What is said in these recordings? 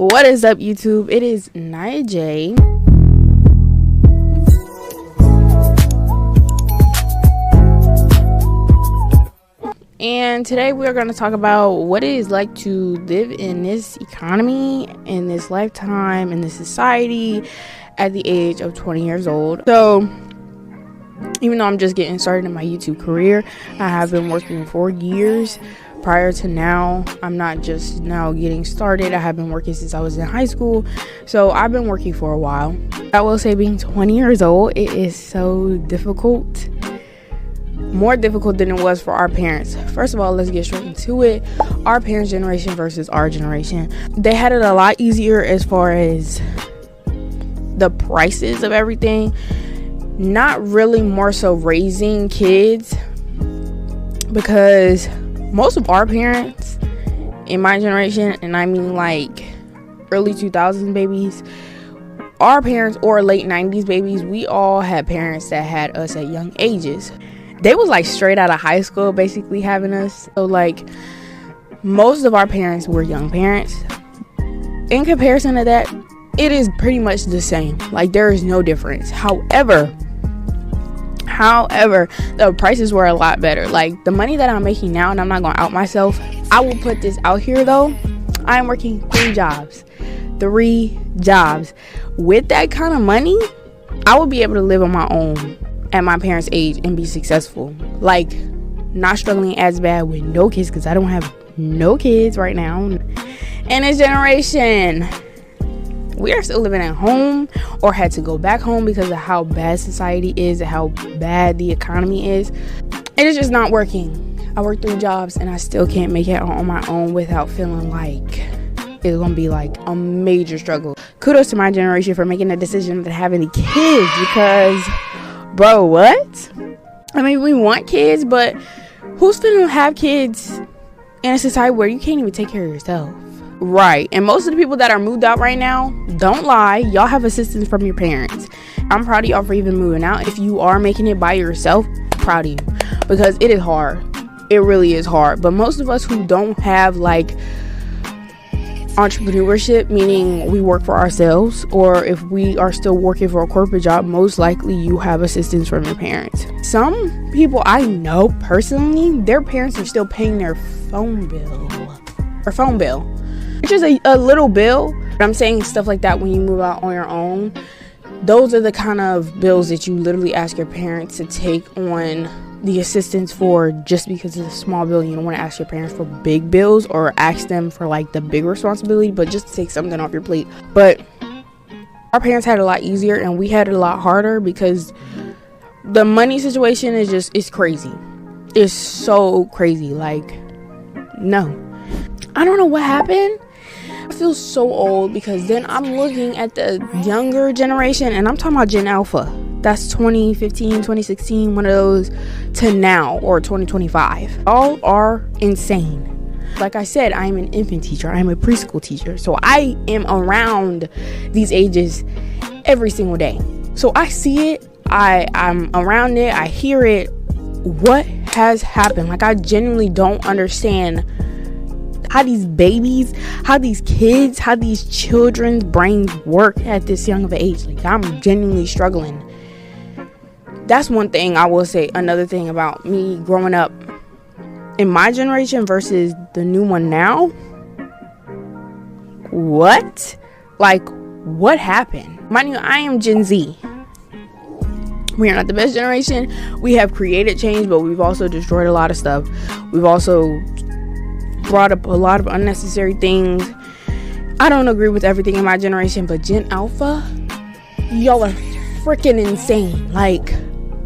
What is up, YouTube? It is Nia J. And today we are going to talk about what it is like to live in this economy, in this lifetime, in this society at the age of 20 years old. So, even though I'm just getting started in my YouTube career, I have been working for years. Prior to now, I'm not just now getting started. I have been working since I was in high school. So I've been working for a while. I will say being 20 years old, it is so difficult. More difficult than it was for our parents. First of all, let's get straight into it. Our parents' generation versus our generation. They had it a lot easier as far as the prices of everything. Not really more so raising kids, because most of our parents in my generation, and I mean like early 2000s babies, our parents or late 90s babies, we all had parents that had us at young ages. They was like straight out of high school basically having us. So like most of our parents were young parents. In comparison to that, it is pretty much the same. Like there is no difference. However, the prices were a lot better. Like the money that I'm making now, and I'm not going to out myself, I will put this out here though, I am working 3 jobs. With that kind of money, I would be able to live on my own at my parents' age and be successful. Like not struggling as bad with no kids, because I don't have no kids right now. In this generation, we are still living at home or had to go back home because of how bad society is and how bad the economy is. It is just not working. I work 3 jobs and I still can't make it on my own without feeling like it's gonna be like a major struggle. Kudos to my generation for making the decision to have any kids, because bro, what? I mean, we want kids, but who's gonna have kids in a society where you can't even take care of yourself? Right. And most of the people that are moved out right now, don't lie, y'all have assistance from your parents. I'm proud of y'all for even moving out. If you are making it by yourself, proud of you, because it is hard. It really is hard. But most of us who don't have like entrepreneurship, meaning we work for ourselves, or if we are still working for a corporate job, most likely you have assistance from your parents. Some people I know personally, their parents are still paying their phone bill, which is a little bill. But I'm saying stuff like that when you move out on your own, those are the kind of bills that you literally ask your parents to take on the assistance for, just because it's a small bill. You don't want to ask your parents for big bills or ask them for like the big responsibility, but just to take something off your plate. But our parents had it a lot easier and we had it a lot harder, because the money situation is just, it's crazy. It's so crazy. Like, no, I don't know what happened. I feel so old, because then I'm looking at the younger generation, and I'm talking about Gen Alpha. That's 2015, 2016, one of those, to now, or 2025. All are insane. Like I said, I'm an infant teacher. I'm a preschool teacher. So I am around these ages every single day. So I see it. I'm around it. I hear it. What has happened? Like, I genuinely don't understand how these babies, how these kids, how these children's brains work at this young of an age. Like, I'm genuinely struggling. That's one thing I will say. Another thing about me growing up in my generation versus the new one now. What? Like, what happened? Mind you, I am Gen Z. We are not the best generation. We have created change, but we've also destroyed a lot of stuff. We've also brought up a lot of unnecessary things. I don't agree with everything in my generation, but Gen Alpha, y'all are freaking insane. Like,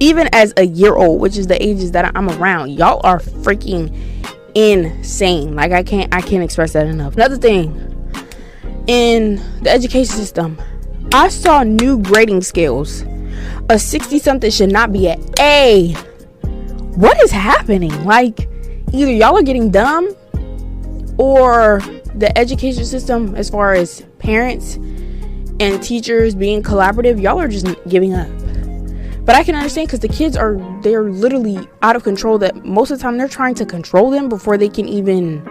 even as a year old, which is the ages that I'm around, y'all are freaking insane. Like, I can't express that enough. Another thing, in the education system, I saw new grading scales. A 60 something should not be an A. What is happening? Like, either y'all are getting dumb, or the education system, as far as parents and teachers being collaborative, y'all are just giving up. But I can understand, because the kids they're literally out of control, that most of the time they're trying to control them before they can even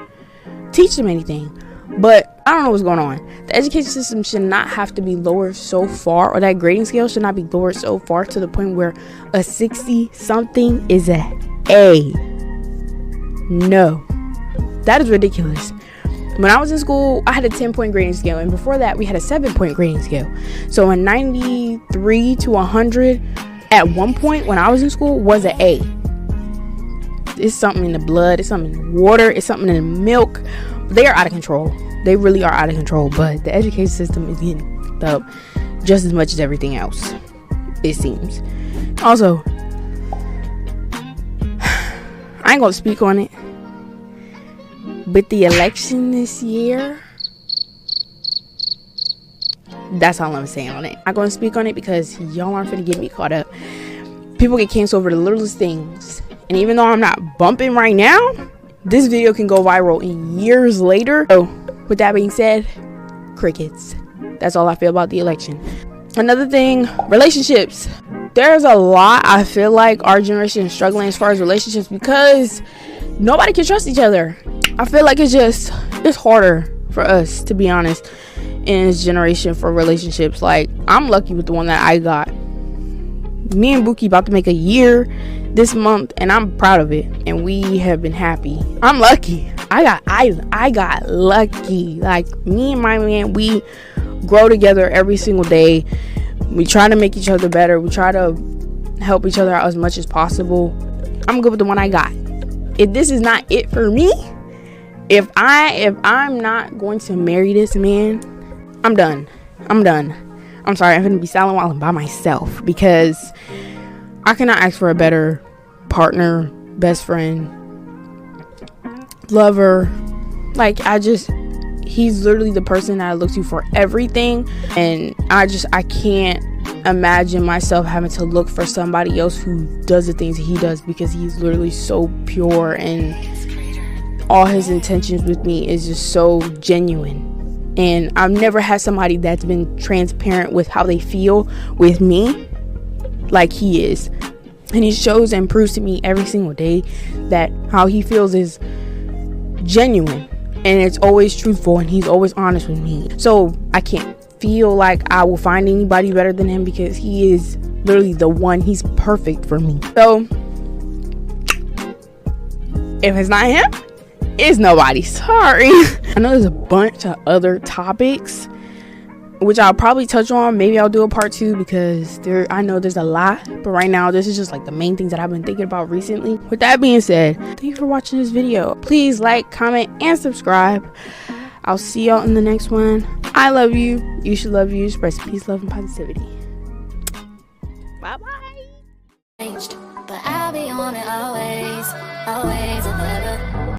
teach them anything. But I don't know what's going on. The education system should not have to be lowered so far, or that grading scale should not be lowered so far to the point where a 60 something is a A. No, that is ridiculous. When I was in school, I had a 10-point grading scale, and before that we had a 7-point grading scale. So a 93 to 100 at one point when I was in school was an A. It's something in the blood, it's something in the water, it's something in the milk. They are out of control. They really are out of control. But the education system is getting fucked up just as much as everything else, it seems. Also, I ain't gonna speak on it, but the election this year, that's all I'm saying on it. I'm gonna speak on it because y'all aren't finna get me caught up. People get canceled over the littlest things, and even though I'm not bumping right now, this video can go viral in years later. So with that being said, crickets. That's all I feel about the election. Another thing, relationships. There's a lot I feel like our generation is struggling as far as relationships because nobody can trust each other. I feel like it's harder for us, to be honest, in this generation for relationships. Like, I'm lucky with the one that I got. Me and Buki about to make a year this month, and I'm proud of it, and we have been happy. I'm lucky. I got lucky. Like, me and my man, we grow together every single day. We try to make each other better. We try to help each other out as much as possible. I'm good with the one I got. If this is not it for me, if I'm not going to marry this man, I'm done. I'm sorry, I'm gonna be silent while I'm by myself, because I cannot ask for a better partner, best friend, lover. Like, he's literally the person that I look to for everything, and I can't imagine myself having to look for somebody else who does the things he does, because he's literally so pure, and all his intentions with me is just so genuine. And I've never had somebody that's been transparent with how they feel with me like he is. And he shows and proves to me every single day that how he feels is genuine, and it's always truthful, and he's always honest with me. So I can't feel like I will find anybody better than him, because he is literally the one. He's perfect for me. So if it's not him, it's nobody. Sorry. I know there's a bunch of other topics which I'll probably touch on. Maybe I'll do a part 2, because I know there's a lot, but right now this is just like the main things that I've been thinking about recently. With that being said, thank you for watching this video. Please like, comment, and subscribe. I'll see y'all in the next one. I love you. You should love you. Spread peace, love, and positivity. Bye bye. But I'll be on it always, always, and never